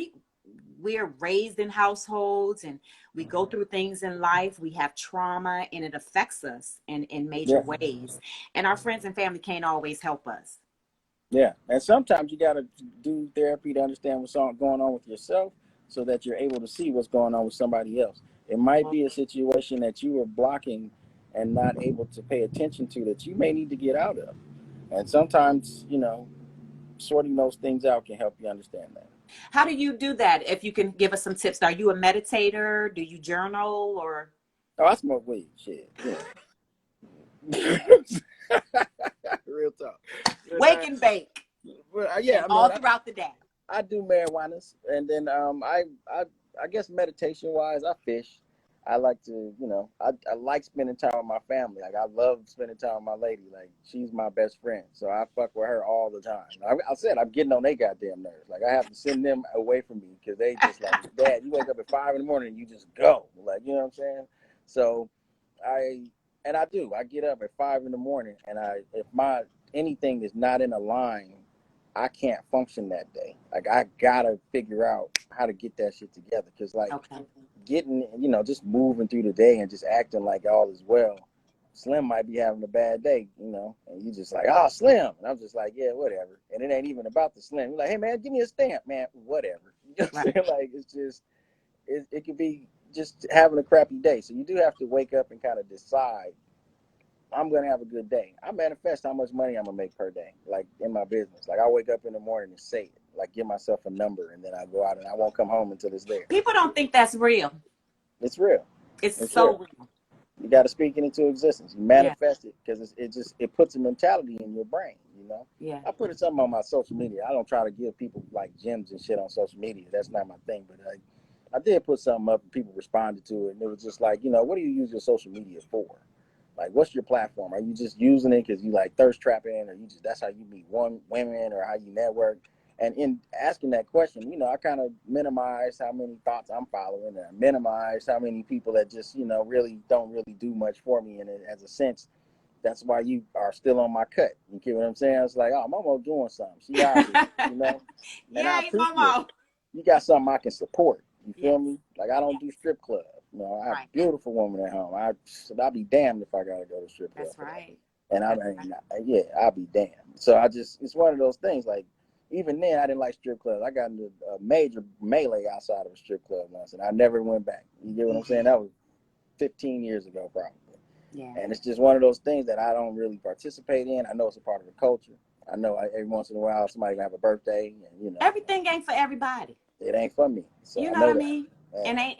we're raised in households and we go through things in life. We have trauma and it affects us in major ways. And our friends and family can't always help us. Yeah. And sometimes you got to do therapy to understand what's going on with yourself so that you're able to see what's going on with somebody else. It might be a situation that you are blocking and not able to pay attention to that you may need to get out of. And sometimes, you know, sorting those things out can help you understand that. How do you do that? If you can give us some tips. Are you a meditator? Do you journal or? Oh, I smoke weed. Shit. Yeah. Real talk. Wake and bake. Yeah, all throughout the day. I do marijuanas, and then I guess meditation wise, I fish. I like to, you know, I like spending time with my family. Like, I love spending time with my lady. Like, she's my best friend. So I fuck with her all the time. I said I'm getting on their goddamn nerves. Like, I have to send them away from me because they just like, Dad, you wake up at 5 a.m. and you just go. Like, you know what I'm saying? So I do. I get up at 5 a.m. and if anything is not in a line, I can't function that day. Like, I gotta figure out how to get that shit together. Cause like getting, you know, just moving through the day and just acting like all is well. Slim might be having a bad day, you know, and you just like, oh, Slim. And I'm just like, yeah, whatever. And it ain't even about the Slim. You're like, hey man, give me a stamp, man. Whatever. You know what I'm saying? Like, it's just, it could be just having a crappy day. So you do have to wake up and kind of decide, I'm going to have a good day. I manifest how much money I'm going to make per day, like in my business. Like, I wake up in the morning and say it, like give myself a number, and then I go out and I won't come home until it's there. People don't think that's real. It's real. It's so real. You got to speak it into existence. You Yeah. manifest it because it puts a mentality in your brain. Yeah. I put something on my social media. I don't try to give people like gems and shit on social media. That's not my thing. But I did put something up and people responded to it, and it was just like, what do you use your social media for? Like, what's your platform? Are you just using it because you like thirst trapping, or that's how you meet women, or how you network? And in asking that question, I kind of minimize how many thoughts I'm following, and I minimize how many people that just, really don't really do much for me. And as a sense, that's why you are still on my cut. You get what I'm saying? It's like, oh, MoMo doing something. She obvious, And I Yay, appreciate MoMo. it. You got something I can support. You Yes. feel me? Like, I don't do strip club. I have a beautiful woman at home. I'll be damned if I gotta go to strip club. That's right. And I'll be damned. So it's one of those things. Like, even then, I didn't like strip clubs. I got into a major melee outside of a strip club once, and I never went back. You get what I'm saying? That was 15 years ago, probably. Yeah. And it's just one of those things that I don't really participate in. I know it's a part of the culture. I know every once in a while somebody gonna have a birthday, and everything ain't for everybody. It ain't for me. So you know what I mean? Yeah. And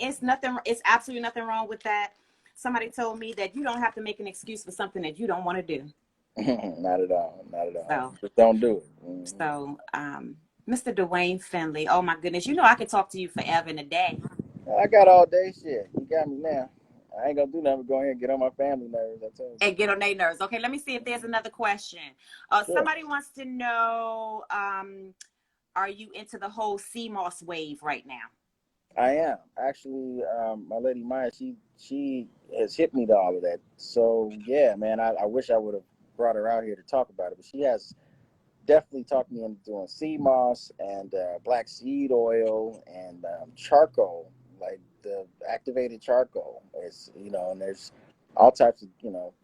it's absolutely nothing wrong with that. Somebody told me that you don't have to make an excuse for something that you don't want to do. Not at all. So, just don't do it. Mm-hmm. So, Mr. Duane Finley, oh my goodness, I could talk to you forever and a day. I got all day shit. You got me now. I ain't gonna do nothing but go ahead and get on my family nerves. I tell you. And get on their nerves. Okay, let me see if there's another question. Sure. Somebody wants to know, are you into the whole sea moss wave right now? I am. Actually, my lady Maya, she has hit me to all of that. So yeah, man, I wish I would have brought her out here to talk about it, but she has definitely talked me into doing sea moss and black seed oil and charcoal, like the activated charcoal. It's and there's all types of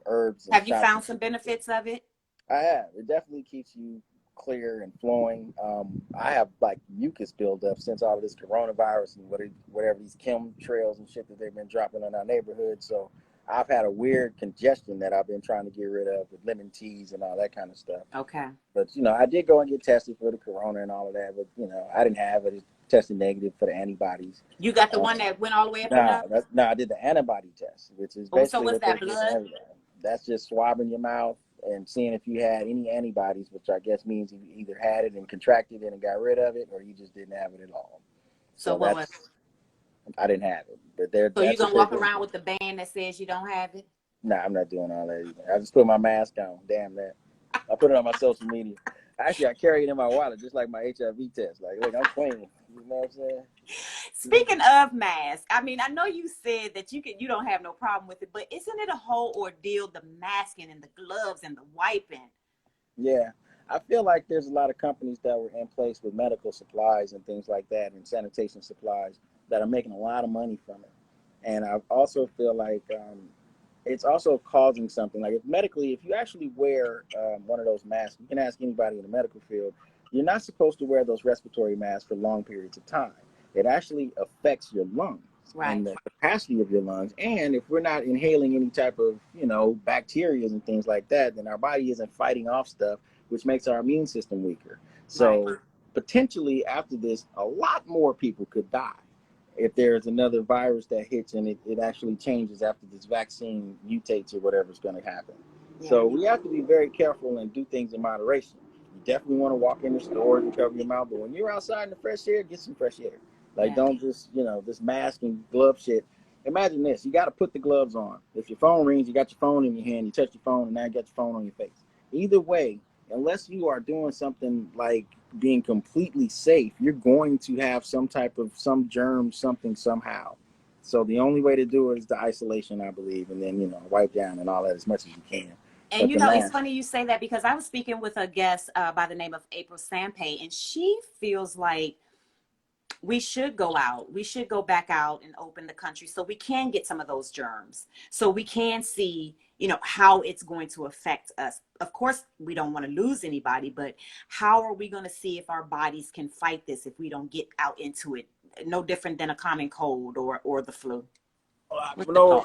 herbs. And have you found some benefits of it? I have. It definitely keeps you clear and flowing. I have like mucus buildup since all of this coronavirus and whatever these chemtrails and shit that they've been dropping in our neighborhood. So I've had a weird congestion that I've been trying to get rid of with lemon teas and all that kind of stuff. Okay. But I did go and get tested for the corona and all of that, but I didn't have it. It tested negative for the antibodies. You got the one that went all the way up and up? No, I did the antibody test, which is basically so what's that, blood? That's just swabbing your mouth and seeing if you had any antibodies, which I guess means you either had it and contracted it and got rid of it, or you just didn't have it at all. So what was it? I didn't have it. But so you're going to walk around with the band that says you don't have it? Nah, I'm not doing all that either. I just put my mask on. Damn that. I put it on my social media. Actually, I carry it in my wallet, just like my HIV test. Like, look, I'm clean. You know what I'm saying? Speaking of masks, I mean, I know you said that you don't have no problem with it, but isn't it a whole ordeal, the masking and the gloves and the wiping? Yeah. I feel like there's a lot of companies that were in place with medical supplies and things like that and sanitation supplies that are making a lot of money from it. And I also feel like it's also causing something. Like if you actually wear one of those masks, you can ask anybody in the medical field, you're not supposed to wear those respiratory masks for long periods of time. It actually affects your lungs and the capacity of your lungs. And if we're not inhaling any type of, bacteria and things like that, then our body isn't fighting off stuff, which makes our immune system weaker. So potentially after this, a lot more people could die if there's another virus that hits and it actually changes after this vaccine mutates or whatever's going to happen. Yeah. So we have to be very careful and do things in moderation. You definitely want to walk in the stores and cover your mouth, but when you're outside in the fresh air, get some fresh air. Like, don't just, this mask and glove shit. Imagine this. You got to put the gloves on. If your phone rings, you got your phone in your hand, you touch your phone, and now you got your phone on your face. Either way, unless you are doing something like being completely safe, you're going to have some germ, something, somehow. So the only way to do it is the isolation, I believe, and then, wipe down and all that as much as you can. And, it's funny you say that because I was speaking with a guest by the name of April Sampay, and she feels like we should go out. We should go back out and open the country so we can get some of those germs, so we can see, how it's going to affect us. Of course, we don't want to lose anybody, but how are we going to see if our bodies can fight this if we don't get out into it? No different than a common cold or the flu. No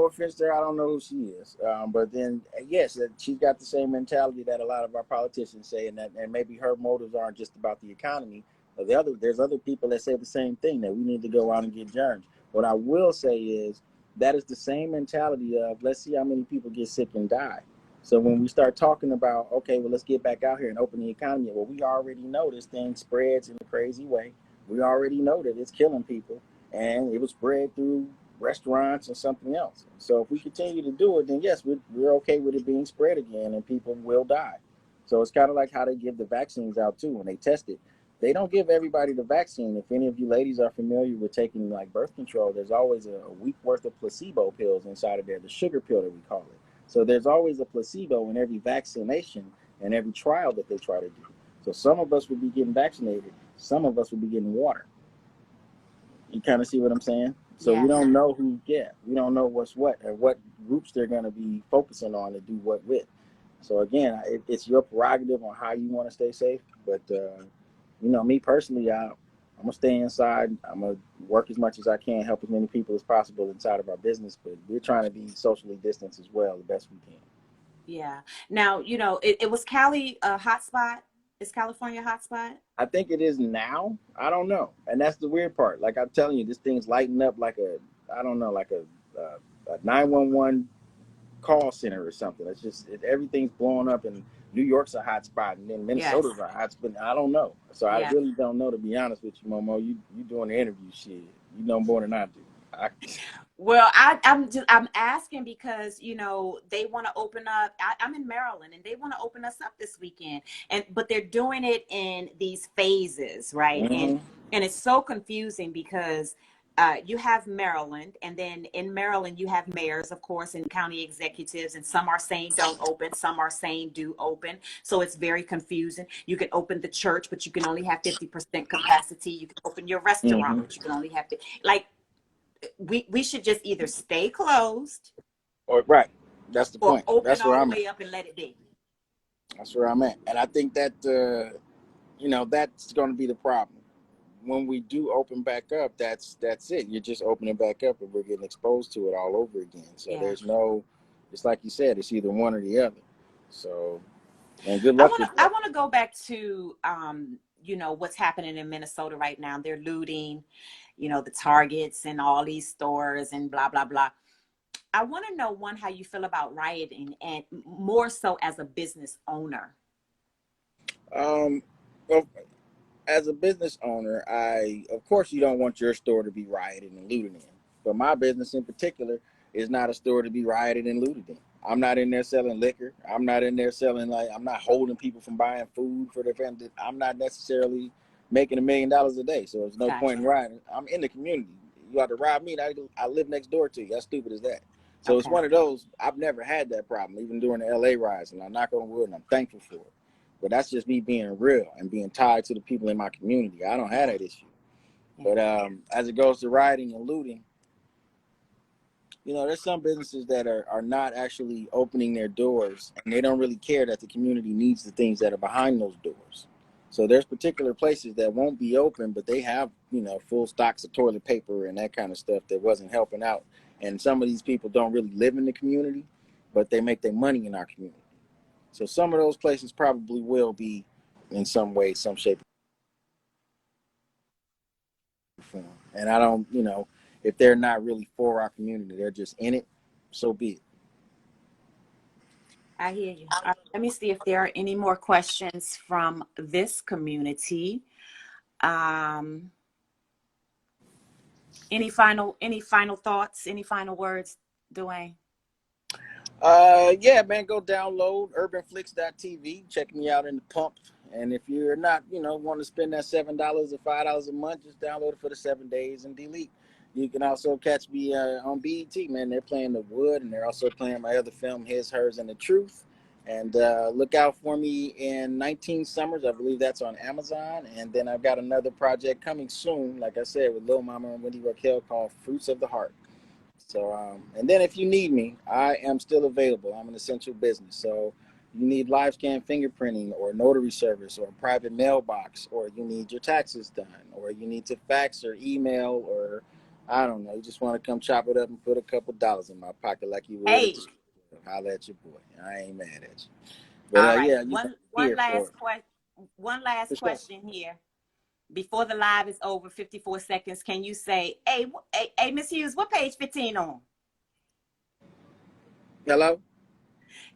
offense there. I don't know who she is. But then, yes, she's got the same mentality that a lot of our politicians say, and maybe her motives aren't just about the economy. There's other people that say the same thing, that we need to go out and get germs. What I will say is that is the same mentality of let's see how many people get sick and die. So when we start talking about, okay, well, let's get back out here and open the economy, well, we already know this thing spreads in a crazy way. We already know that it's killing people, and it was spread through restaurants and something else. So if we continue to do it, then yes, we're okay with it being spread again, and people will die. So it's kind of like how they give the vaccines out too when they test it. They don't give everybody the vaccine. If any of you ladies are familiar with taking like birth control, there's always a week worth of placebo pills inside of there, the sugar pill that we call it. So there's always a placebo in every vaccination and every trial that they try to do. So some of us would be getting vaccinated, some of us would be getting water. You kind of see what I'm saying? So Yeah. we don't know we don't know what's what and what groups they're going to be focusing on to do what with. So again, it's your prerogative on how you want to stay safe. But me personally, I'm gonna stay inside. I'm gonna work as much as I can, help as many people as possible inside of our business. But we're trying to be socially distanced as well, the best we can. Yeah. Now, it was Cali a hotspot. Is California a hotspot? I think it is now. I don't know, and that's the weird part. Like I'm telling you, this thing's lighting up like I don't know, like a 911 call center or something. It's just everything's blowing up, and New York's a hot spot, and then Minnesota's a hot spot. I don't know, so I really don't know, to be honest with you, Momo. You doing the interview shit? You know more than I do. Well, I'm asking because they want to open up. I'm in Maryland, and they want to open us up this weekend, but they're doing it in these phases, right? Mm-hmm. And it's so confusing because you have Maryland, and then in Maryland you have mayors, of course, and county executives, and some are saying don't open, some are saying do open. So it's very confusing. You can open the church, but you can only have 50% capacity. You can open your restaurant, Mm-hmm. but you can only have we should just either stay closed Or right, that's the or point. open That's where all the I'm at. way up and let it be. That's where I'm at, and I think that that's going to be the problem. When we do open back up, that's it. You're just opening back up, and we're getting exposed to it all over again. So Yeah. there's no, it's like you said, it's either one or the other. So, and good I luck want with to I that. want to go back to what's happening in Minnesota right now. They're looting, the Targets and all these stores and blah blah blah. I want to know, one, how you feel about rioting, and more so as a business owner. Um, well, as a business owner, of course you don't want your store to be rioted and looted in. But my business in particular is not a store to be rioted and looted in. I'm not in there selling liquor. I'm not in there selling, like, I'm not holding people from buying food for their family. I'm not necessarily making $1 million a day. So there's no point in Gotcha. rioting. I'm in the community. You have to rob me, and I live next door to you. How stupid is that? So it's Okay. one of those. I've never had that problem, even during the LA riots, and I knock on wood, and I'm thankful for it. But that's just me being real and being tied to the people in my community. I don't have that issue. Yeah. But as it goes to rioting and looting, there's some businesses that are not actually opening their doors, and they don't really care that the community needs the things that are behind those doors. So there's particular places that won't be open, but they have, full stocks of toilet paper and that kind of stuff that wasn't helping out. And some of these people don't really live in the community, but they make their money in our community. So some of those places probably will be in some way, some shape, or form. And I don't, if they're not really for our community, they're just in it, so be it. I hear you. Let me see if there are any more questions from this community. Um, any final thoughts? Any final words, Duane? Yeah, man, go download urbanflix.tv. Check me out in the pump. And if you're not, want to spend that $7 or $5 a month, just download it for the 7 days and delete. You can also catch me on BET, man. They're playing The Wood, and they're also playing my other film, His, Hers, and the Truth. And look out for me in 19 Summers. I believe that's on Amazon. And then I've got another project coming soon, like I said, with Lil Mama and Wendy Raquel, called Fruits of the Heart. So, and then if you need me, I am still available. I'm an essential business. So you need live scan fingerprinting or notary service or a private mailbox, or you need your taxes done, or you need to fax or email, or I don't know, you just want to come chop it up and put a couple dollars in my pocket like you would at the Hey, store. Holla at your boy. I ain't mad at you. But all right. yeah, One here for last it. question. One last For sure. question here. Before the live is over, 54 seconds. Can you say, hey, Miss Hughes, what page 15 on? Hello?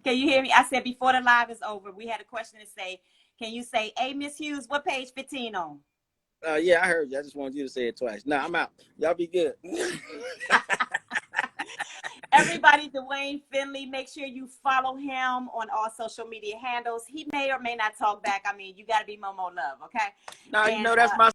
Can you hear me? I said before the live is over, we had a question to say. Can you say, hey, Miss Hughes, what page 15 on? Yeah, I heard you. I just wanted you to say it twice. No, I'm out. Y'all be good. Everybody, Duane Finley, make sure you follow him on all social media handles. He may or may not talk back. I mean, you got to be MoMo love, okay? No, you know, that's my